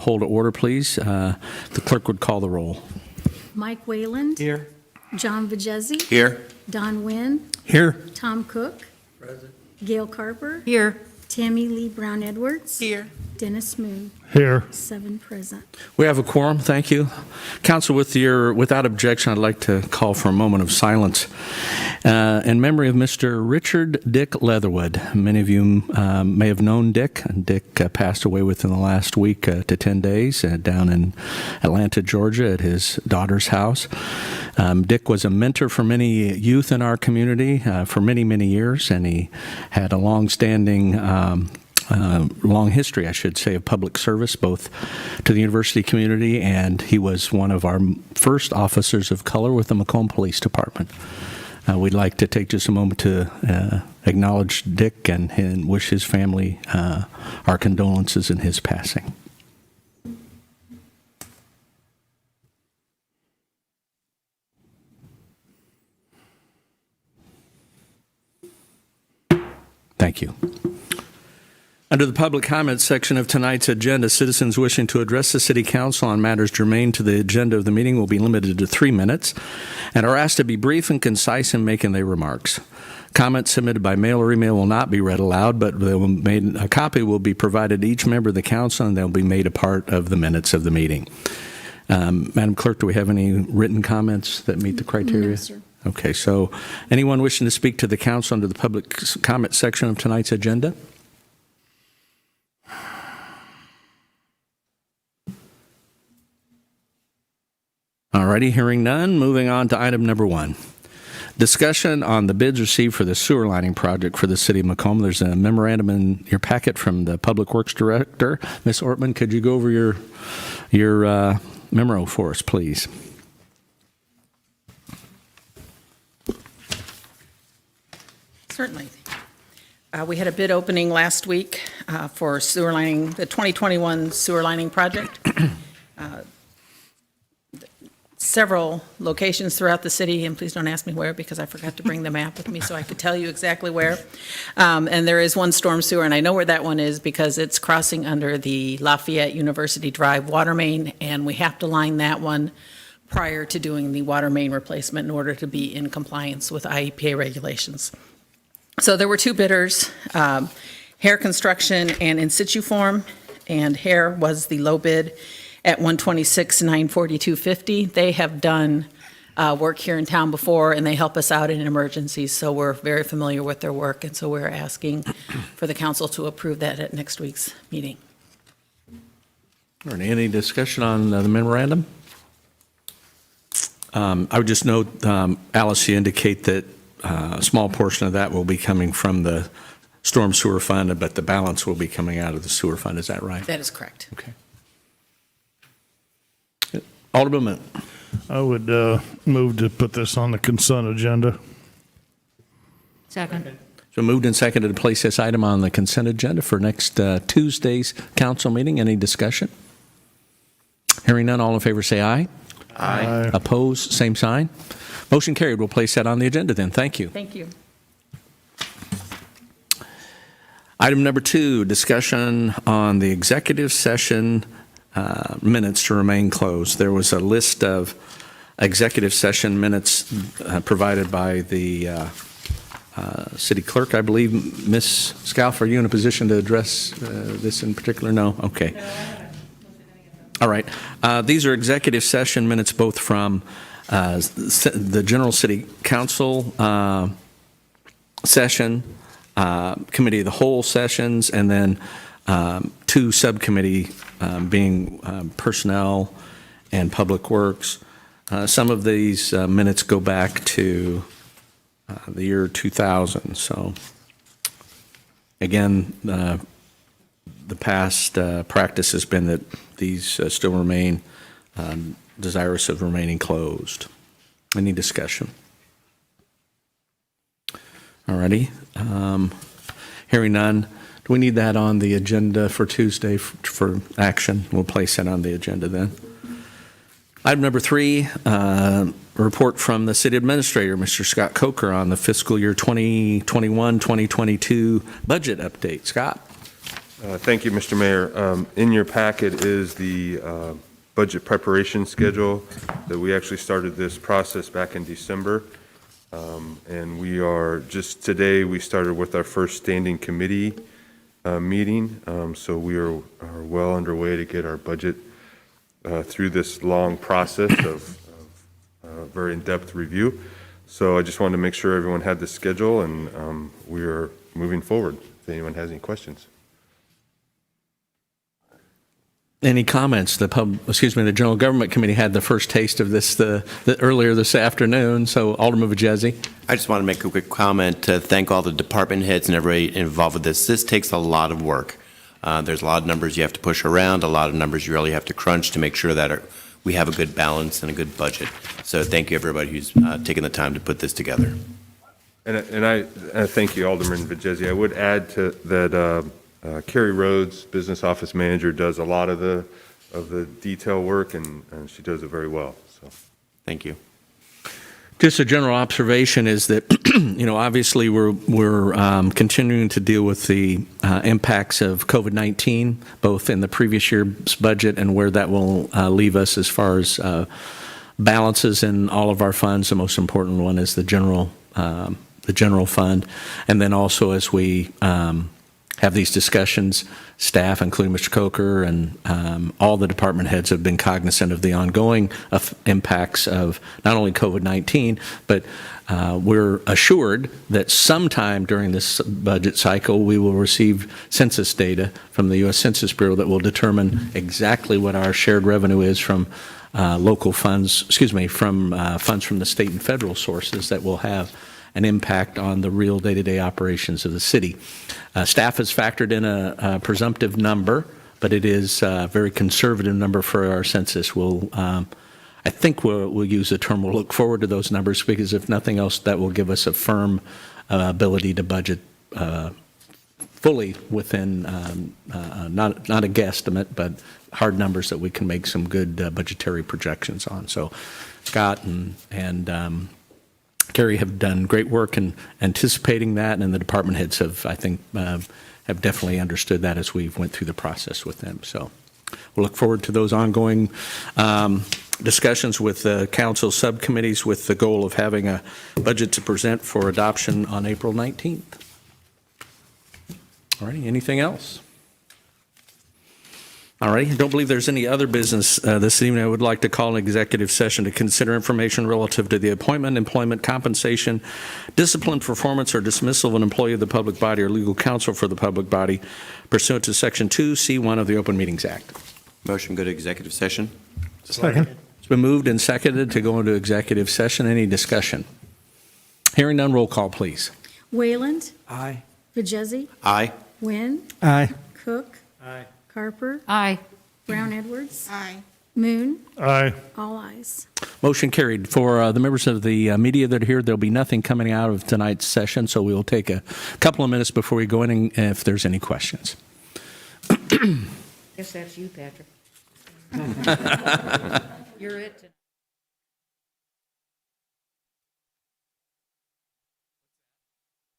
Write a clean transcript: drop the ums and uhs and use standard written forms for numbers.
Hold to order, please. The clerk would call the roll. Mike Wayland. Here. John Vajezzi. Here. Don Wynn. Here. Tom Cook. Present. Gail Carper. Here. Tammy Lee Brown Edwards. Here. Dennis Moon. Here. 7 present. We have a quorum. Thank you. Council, without objection, I'd like to call for a moment of silence in memory of Mr. Richard Dick Leatherwood. Many of you may have known Dick. Dick passed away within the last week to 10 days down in Atlanta, Georgia, at his daughter's house. Dick was a mentor for many youth in our community for many, many years, and he had a long-standing long history, I should say, of public service, both to the university community, and he was one of our first officers of color with the Macomb Police Department. We'd like to take just a moment to acknowledge Dick and wish his family our condolences in his passing. Thank you. Under the public comment section of tonight's agenda, citizens wishing to address the City Council on matters germane to the agenda of the meeting will be limited to 3 minutes and are asked to be brief and concise in making their remarks. Comments submitted by mail or email will not be read aloud, but a copy will be provided to each member of the council, and they'll be made a part of the minutes of the meeting. Madam Clerk, do we have any written comments that meet the criteria? No, sir. Okay, so anyone wishing to speak to the council under the public comment section of tonight's agenda? Alrighty, hearing none, moving on to item number 1. Discussion on the bids received for the sewer lining project for the City of Macomb. There's a memorandum in your packet from the Public Works Director. Ms. Ortman, could you go over your memo for us, please? Certainly. We had a bid opening last week for sewer lining, the 2021 sewer lining project. Several locations throughout the city, and please don't ask me where because I forgot to bring the map with me so I could tell you exactly where. And there is one storm sewer, and I know where that one is because it's crossing under the Lafayette University Drive water main, and we have to line that one prior to doing the water main replacement in order to be in compliance with IEPA regulations. So there were 2 bidders, Hare Construction and In Situ Form, and Hare was the low bid at $126,942.50. They have done work here in town before, and they help us out in emergencies, so we're very familiar with their work, and so we're asking for the council to approve that at next week's meeting. All right, any discussion on the memorandum? I would just note, Alice, you indicate that a small portion of that will be coming from the storm sewer fund, but the balance will be coming out of the sewer fund. Is that right? That is correct. Okay. Alderman Moon. I would move to put this on the consent agenda. Second. So moved and seconded to place this item on the consent agenda for next Tuesday's council meeting. Any discussion? Hearing none, all in favor say aye. Aye. Opposed, same sign. Motion carried. We'll place that on the agenda then. Thank you. Thank you. Item number 2, discussion on the executive session minutes to remain closed. There was a list of executive session minutes provided by the city clerk, I believe. Ms. Scalf, are you in a position to address this in particular? No? Okay. All right. These are executive session minutes both from the General City Council session, Committee of the Whole sessions, and then 2 subcommittee being Personnel and Public Works. Some of these minutes go back to the year 2000. So again, the past practice has been that these still remain desirous of remaining closed. Any discussion? All righty. Hearing none. Do we need that on the agenda for Tuesday for action? We'll place that on the agenda then. Item number 3, a report from the City Administrator, Mr. Scott Coker, on the fiscal year 2021-2022 budget update. Scott? Thank you, Mr. Mayor. In your packet is the budget preparation schedule that we actually started this process back in December. And we are, just today, we started with our first standing committee meeting. So we are well underway to get our budget through this long process of very in-depth review. So I just wanted to make sure everyone had the schedule, and we are moving forward. If anyone has any questions. Any comments? The General Government Committee had the first taste of this earlier this afternoon. So Alderman Vajezzi. I just want to make a quick comment to thank all the department heads and everybody involved with this. This takes a lot of work. There's a lot of numbers you have to push around, a lot of numbers you really have to crunch to make sure that we have a good balance and a good budget. So thank you, everybody who's taken the time to put this together. And I thank you, Alderman Vajezzi. I would add to that Carrie Rhodes, Business Office Manager, does a lot of the detail work, and she does it very well. So, thank you. Just a general observation is that, obviously we're continuing to deal with the impacts of COVID-19, both in the previous year's budget and where that will leave us as far as balances in all of our funds. The most important one is the general fund, and then also as we have these discussions, staff, including Mr. Coker and all the department heads, have been cognizant of the ongoing impacts of not only COVID-19, but we're assured that sometime during this budget cycle we will receive census data from the U.S. Census Bureau that will determine exactly what our shared revenue is from local funds, from funds from the state and federal sources that will have an impact on the real day-to-day operations of the city. Staff has factored in a presumptive number, but it is a very conservative number for our census. I think we'll use the term, we'll look forward to those numbers, because if nothing else, that will give us a firm ability to budget fully within, not a guesstimate, but hard numbers that we can make some good budgetary projections on. So Scott and Carrie have done great work in anticipating that, and the department heads have, I think, have definitely understood that as we've went through the process with them. So we'll look forward to those ongoing discussions with the council subcommittees, with the goal of having a budget to present for adoption on April 19th. All righty, anything else? All right, I don't believe there's any other business this evening. I would like to call an executive session to consider information relative to the appointment, employment, compensation, discipline, performance, or dismissal of an employee of the public body or legal counsel for the public body pursuant to Section 2C1 of the Open Meetings Act. Motion, go to executive session. Second. It's been moved and seconded to go into executive session. Any discussion? Hearing none, roll call, please. Wayland. Aye. Vajezzi. Aye. Wynn. Aye. Cook. Aye. Carper. Aye. Brown Edwards. Aye. Moon. Aye. All ayes. Motion carried. For the members of the media that are here, there'll be nothing coming out of tonight's session, so we will take a couple of minutes before we go in if there's any questions. Guess that's you, Patrick. You're it.